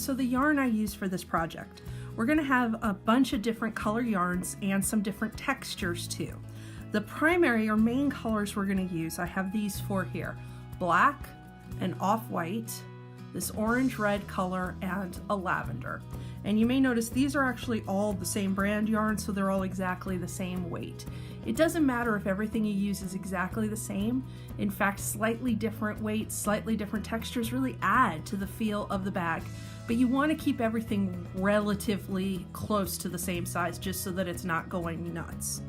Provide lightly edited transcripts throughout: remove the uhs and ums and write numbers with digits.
So the yarn I use for this project, we're going to have a bunch of different color yarns and some different textures too. The primary or main colors we're going to use, I have these four here: black, an off-white, this orange red color, and a lavender. And you may notice these are actually all the same brand yarn, so they're all exactly the same weight. It doesn't matter if everything you use is exactly the same. In fact, slightly different weights, slightly different textures really add to the feel of the bag. But you want to keep everything relatively close to the same size just so that it's not going nuts.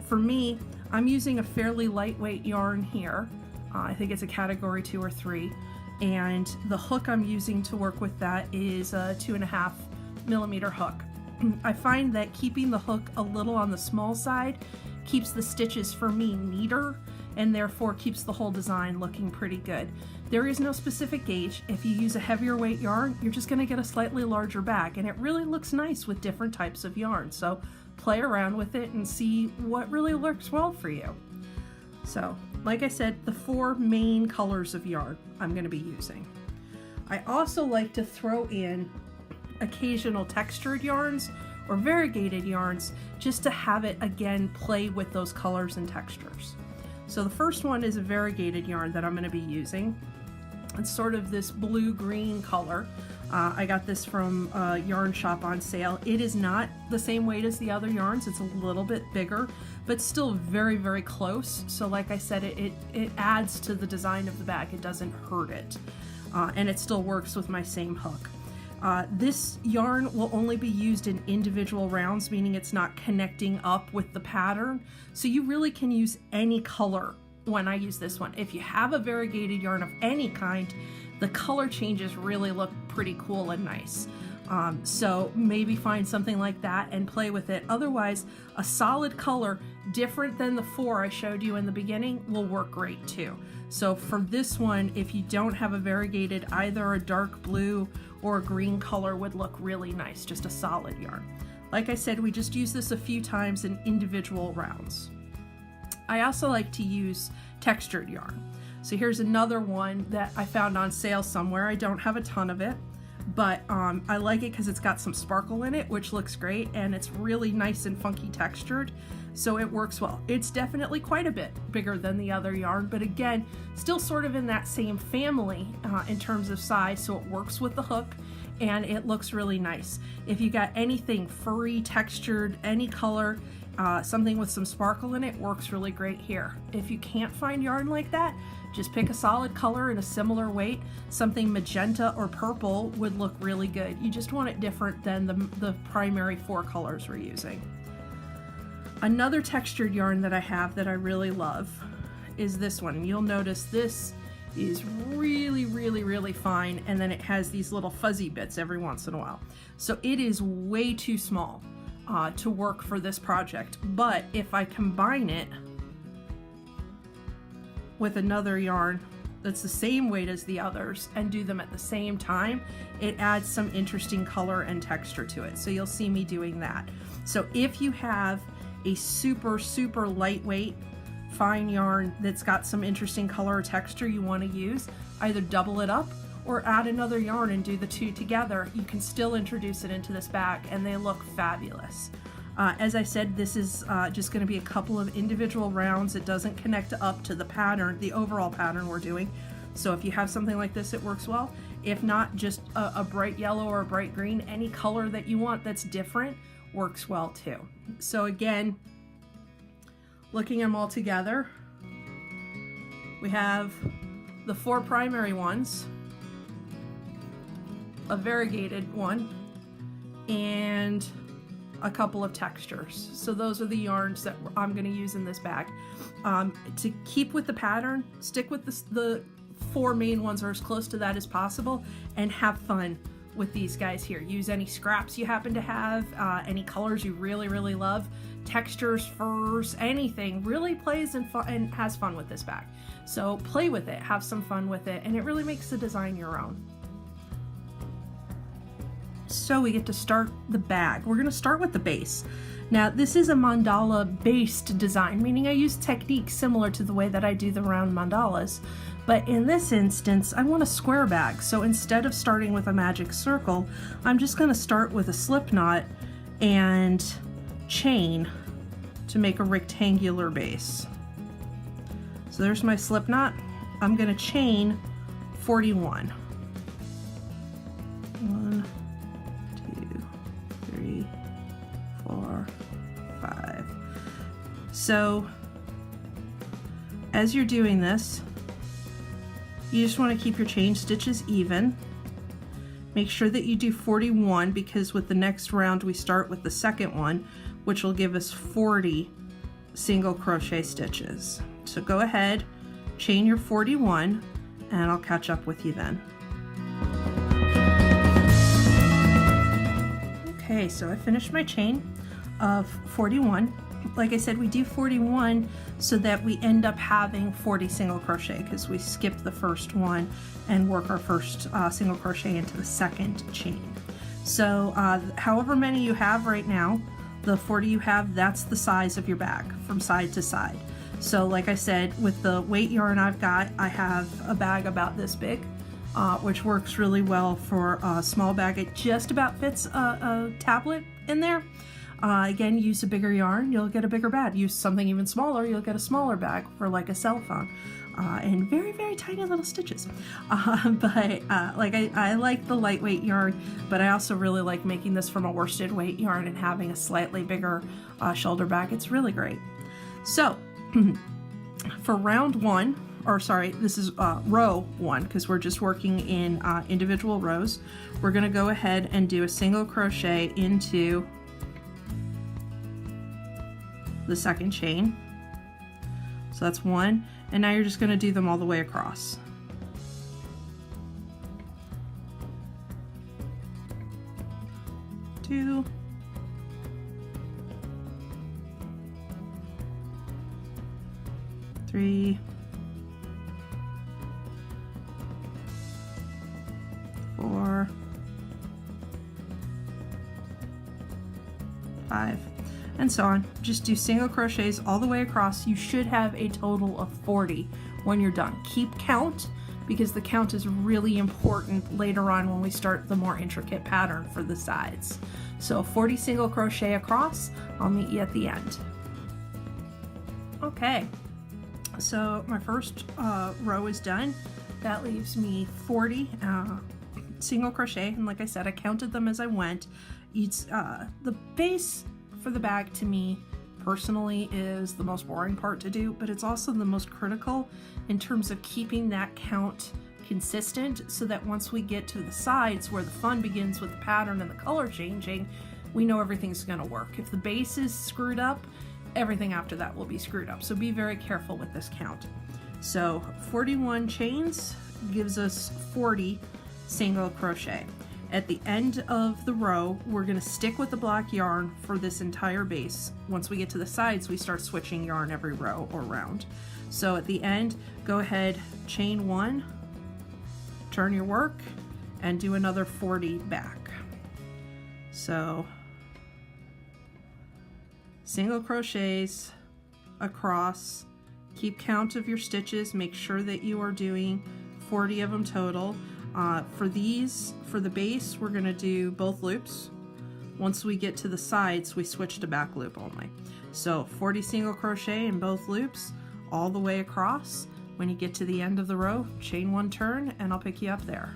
For me, I'm using a fairly lightweight yarn here. I think it's a category 2 or 3. And the hook I'm using to work with that is a 2.5 millimeter hook. I find that keeping the hook a little on the small side keeps the stitches for me neater and therefore keeps the whole design looking pretty good. There is no specific gauge. If you use a heavier weight yarn, you're just going to get a slightly larger bag, and it really looks nice with different types of yarn. So play around with it and see what really works well for you. So, like I said, the 4 main colors of yarn I'm going to be using. I also like to throw in occasional textured yarns or variegated yarns just to have it again play with those colors and textures. So the first one is a variegated yarn that I'm going to be using. It's sort of this blue-green color. I got this from a yarn shop on sale. It is not the same weight as the other yarns. It's a little bit bigger, but still very, very close. So like I said, it adds to the design of the bag. It doesn't hurt it. And it still works with my same hook. This yarn will only be used in individual rounds, meaning it's not connecting up with the pattern. So you really can use any color when I use this one. If you have a variegated yarn of any kind, the color changes really look pretty cool and nice. So maybe find something like that and play with it. Otherwise, a solid color different than the 4 I showed you in the beginning will work great too. So for this one, if you don't have a variegated, either a dark blue or a green color would look really nice, just a solid yarn. Like I said, we just use this a few times in individual rounds. I also like to use textured yarn. So here's another one that I found on sale somewhere. I don't have a ton of it, but I like it because it's got some sparkle in it, which looks great, and it's really nice and funky textured, so it works well. It's definitely quite a bit bigger than the other yarn, but again, still sort of in that same family in terms of size, so it works with the hook and it looks really nice. If you got anything furry, textured, any color, something with some sparkle in it, works really great here. If you can't find yarn like that, just pick a solid color in a similar weight. Something magenta or purple would look really good. You just want it different than the primary 4 colors we're using. Another textured yarn that I have that I really love is this one. You'll notice this is really, really, really fine, and then it has these little fuzzy bits every once in a while. So it is way too small to work for this project, but if I combine it with another yarn that's the same weight as the others and do them at the same time, it adds some interesting color and texture to it. So you'll see me doing that. So if you have a super, super lightweight fine yarn that's got some interesting color or texture you want to use, either double it up or add another yarn and do the 2 together. You can still introduce it into this bag and they look fabulous. As I said, this is just going to be a couple of individual rounds. It doesn't connect up to the pattern, the overall pattern we're doing. So if you have something like this, it works well. If not, just a bright yellow or a bright green, any color that you want that's different works well too. So again, looking at them all together, we have the 4 primary ones, a variegated one, and a couple of textures. So those are the yarns that I'm going to use in this bag. To keep with the pattern, stick with the 4 main ones or as close to that as possible, and have fun with these guys here. Use any scraps you happen to have, any colors you really, really love, textures, furs, anything. Really plays and has fun with this bag. So play with it, have some fun with it, and it really makes the design your own. So we get to start the bag. We're going to start with the base. Now this is a mandala based design, meaning I use techniques similar to the way that I do the round mandalas, But in this instance, I want a square bag. So instead of starting with a magic circle, I'm just going to start with a slip knot and chain to make a rectangular base. So there's my slip knot. I'm going to chain 41. 1, 2, 3, 4, 5. So as you're doing this, you just want to keep your chain stitches even. Make sure that you do 41, because with the next round we start with the second one, which will give us 40 single crochet stitches. So go ahead, chain your 41, and I'll catch up with you then. Okay, so I finished my chain of 41. Like I said, we do 41 so that we end up having 40 single crochet, because we skipped the first one and work our first single crochet into the second chain. So however many you have right now, the 40 you have, that's the size of your bag from side to side. So like I said, with the weight yarn I've got, I have a bag about this big, which works really well for a small bag. It just about fits a tablet in there. Again, use a bigger yarn, you'll get a bigger bag. Use something even smaller, you'll get a smaller bag for like a cell phone. And very, very tiny little stitches. But I like the lightweight yarn, but I also really like making this from a worsted weight yarn and having a slightly bigger shoulder bag. It's really great. So for round one, or sorry, this is row one, because we're just working in individual rows. We're going to go ahead and do a single crochet into the second chain. So that's one, and now you're just going to do them all the way across. Two, three, four, 5, and so on. Just do single crochets all the way across. You should have a total of 40 when you're done. Keep count, because the count is really important later on when we start the more intricate pattern for the sides. So 40 single crochet across. I'll meet you at the end. Okay, so my first row is done. That leaves me 40 single crochet, and like I said, I counted them as I went. It's the base for the bag, to me personally, is the most boring part to do, but it's also the most critical in terms of keeping that count consistent, so that once we get to the sides where the fun begins with the pattern and the color changing, we know everything's going to work. If the base is screwed up, everything after that will be screwed up. So be very careful with this count. So 41 chains gives us 40 single crochet. At the end of the row, we're going to stick with the black yarn for this entire base. Once we get to the sides, we start switching yarn every row or round. So at the end, go ahead, chain 1, turn your work, and do another 40 back. So single crochets across, keep count of your stitches, make sure that you are doing 40 of them total. For the base, we're going to do both loops. Once we get to the sides, we switch to back loop only. So 40 single crochet in both loops all the way across. When you get to the end of the row, chain 1 turn, and I'll pick you up there.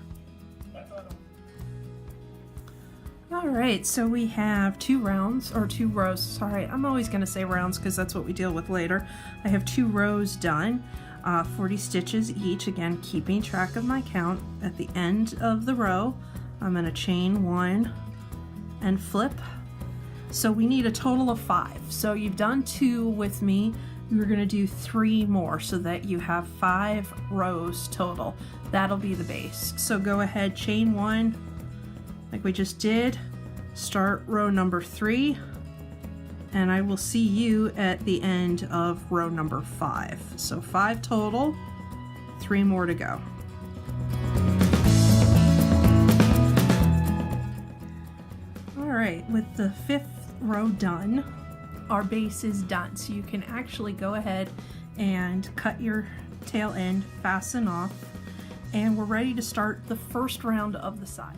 Alright, so we have 2 rounds, or 2 rows, sorry, I'm always going to say rounds because that's what we deal with later. I have 2 rows done. 40 stitches each, again keeping track of my count. At the end of the row, I'm going to chain 1 and flip. So we need a total of 5. So you've done 2 with me, you're going to do 3 more so that you have 5 rows total. That'll be the base. So go ahead, chain 1 like we just did, start row number 3, and I will see you at the end of row number 5. So 5 total, 3 more to go. All right, with the 5th row done, our base is done. So you can actually go ahead and cut your tail end, fasten off, and we're ready to start the first round of the side.